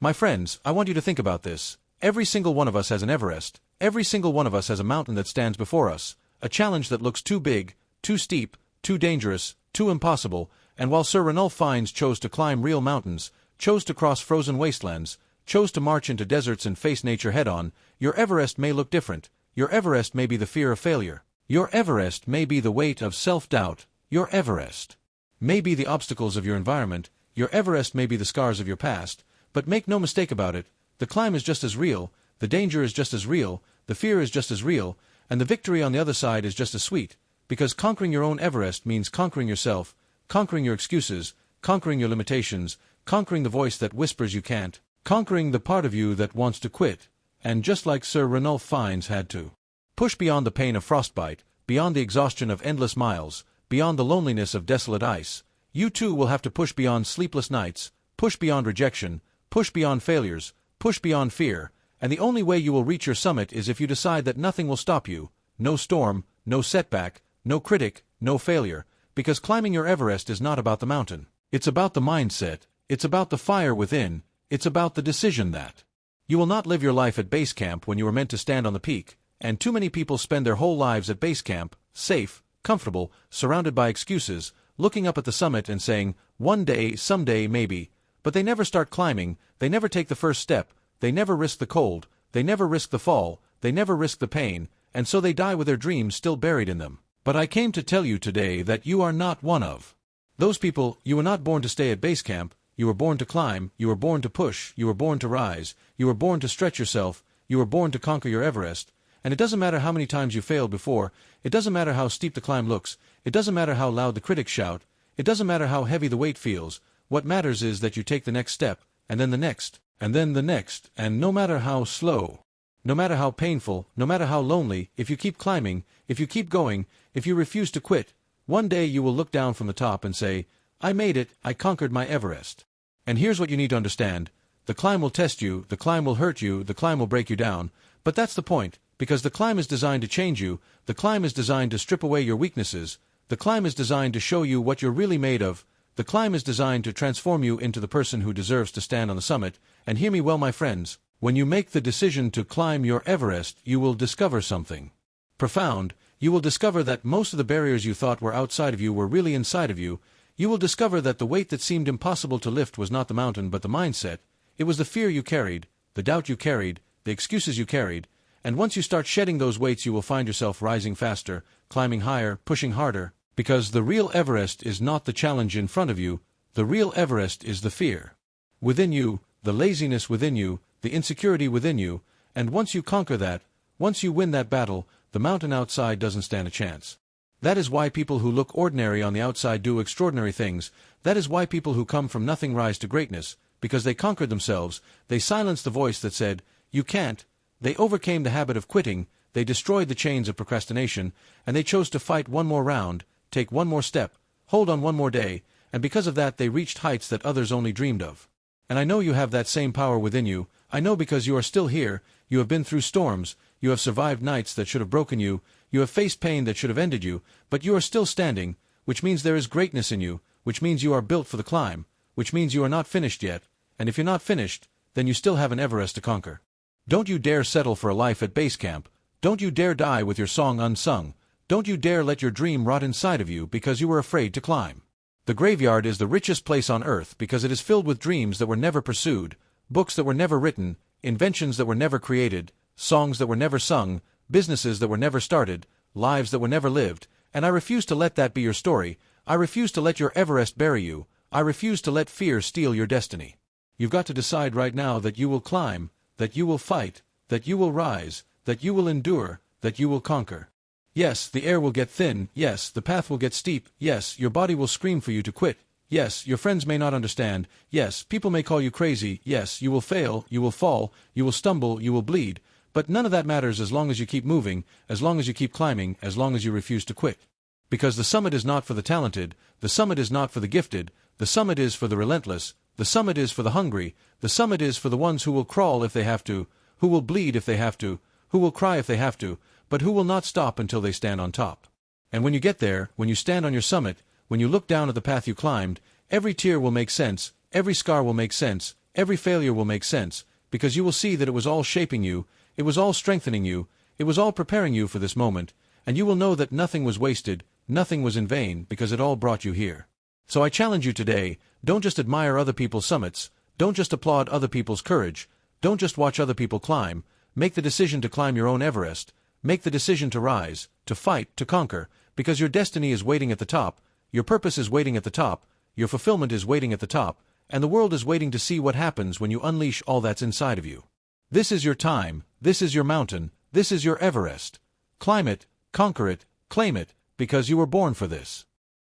My friends, I want you to think about this. Every single one of us has an Everest. Every single one of us has a mountain that stands before us, a challenge that looks too big, too steep, too dangerous, too impossible, and while Sir Ranulph Fiennes chose to climb real mountains, chose to cross frozen wastelands, chose to march into deserts and face nature head-on, your Everest may look different. Your Everest may be the fear of failure. Your Everest may be the weight of self-doubt. Your Everest may be the obstacles of your environment. Your Everest may be the scars of your past. But make no mistake about it, the climb is just as real, the danger is just as real, the fear is just as real, and the victory on the other side is just as sweet, because conquering your own Everest means conquering yourself, conquering your excuses, conquering your limitations, conquering the voice that whispers you can't, conquering the part of you that wants to quit, and just like Sir Ranulph Fiennes had to push beyond the pain of frostbite, beyond the exhaustion of endless miles, beyond the loneliness of desolate ice, you too will have to push beyond sleepless nights, push beyond rejection, push beyond failures, push beyond fear, and the only way you will reach your summit is if you decide that nothing will stop you, no storm, no setback, no critic, no failure, because climbing your Everest is not about the mountain. It's about the mindset, it's about the fire within, it's about the decision that you will not live your life at base camp when you were meant to stand on the peak, and too many people spend their whole lives at base camp, safe, comfortable, surrounded by excuses, looking up at the summit and saying, one day, someday, maybe, but they never start climbing, they never take the first step, they never risk the cold, they never risk the fall, they never risk the pain, and so they die with their dreams still buried in them. But I came to tell you today that you are not one of those people. You were not born to stay at base camp, you were born to climb, you were born to push, you were born to rise, you were born to stretch yourself, you were born to conquer your Everest, and it doesn't matter how many times you failed before, it doesn't matter how steep the climb looks, it doesn't matter how loud the critics shout, it doesn't matter how heavy the weight feels. What matters is that you take the next step, and then the next, and then the next, and no matter how slow, no matter how painful, no matter how lonely, if you keep climbing, if you keep going, if you refuse to quit, one day you will look down from the top and say, I made it, I conquered my Everest. And here's what you need to understand. The climb will test you, the climb will hurt you, the climb will break you down, but that's the point, because the climb is designed to change you, the climb is designed to strip away your weaknesses, the climb is designed to show you what you're really made of. The climb is designed to transform you into the person who deserves to stand on the summit, and hear me well, my friends, when you make the decision to climb your Everest, you will discover something profound. You will discover that most of the barriers you thought were outside of you were really inside of you. You will discover that the weight that seemed impossible to lift was not the mountain but the mindset. It was the fear you carried, the doubt you carried, the excuses you carried, and once you start shedding those weights you will find yourself rising faster, climbing higher, pushing harder. Because the real Everest is not the challenge in front of you, the real Everest is the fear within you, the laziness within you, the insecurity within you, and once you conquer that, once you win that battle, the mountain outside doesn't stand a chance. That is why people who look ordinary on the outside do extraordinary things. That is why people who come from nothing rise to greatness, because they conquered themselves, they silenced the voice that said, you can't, they overcame the habit of quitting, they destroyed the chains of procrastination, and they chose to fight one more round, take one more step, hold on one more day, and because of that they reached heights that others only dreamed of. And I know you have that same power within you. I know because you are still here, you have been through storms, you have survived nights that should have broken you, you have faced pain that should have ended you, but you are still standing, which means there is greatness in you, which means you are built for the climb, which means you are not finished yet, and if you're not finished, then you still have an Everest to conquer. Don't you dare settle for a life at base camp. Don't you dare die with your song unsung. Don't you dare let your dream rot inside of you because you were afraid to climb. The graveyard is the richest place on earth because it is filled with dreams that were never pursued, books that were never written, inventions that were never created, songs that were never sung, businesses that were never started, lives that were never lived, and I refuse to let that be your story. I refuse to let your Everest bury you. I refuse to let fear steal your destiny. You've got to decide right now that you will climb, that you will fight, that you will rise, that you will endure, that you will conquer. Yes, the air will get thin, yes, the path will get steep, yes, your body will scream for you to quit, yes, your friends may not understand, yes, people may call you crazy, yes, you will fail, you will fall, you will stumble, you will bleed, but none of that matters as long as you keep moving, as long as you keep climbing, as long as you refuse to quit. Because the summit is not for the talented, the summit is not for the gifted, the summit is for the relentless, the summit is for the hungry, the summit is for the ones who will crawl if they have to, who will bleed if they have to, who will cry if they have to, but who will not stop until they stand on top. And when you get there, when you stand on your summit, when you look down at the path you climbed, every tear will make sense, every scar will make sense, Every failure will make sense, because you will see that it was all shaping you, it was all strengthening you, it was all preparing you for this moment, and you will know that nothing was wasted, nothing was in vain, because it all brought you here. So I challenge you today, don't just admire other people's summits, don't just applaud other people's courage, don't just watch other people climb, make the decision to climb your own Everest, make the decision to rise, to fight, to conquer, because your destiny is waiting at the top, your purpose is waiting at the top, your fulfillment is waiting at the top, and the world is waiting to see what happens when you unleash all that's inside of you. This is your time, this is your mountain, this is your Everest. Climb it, conquer it, claim it, because you were born for this.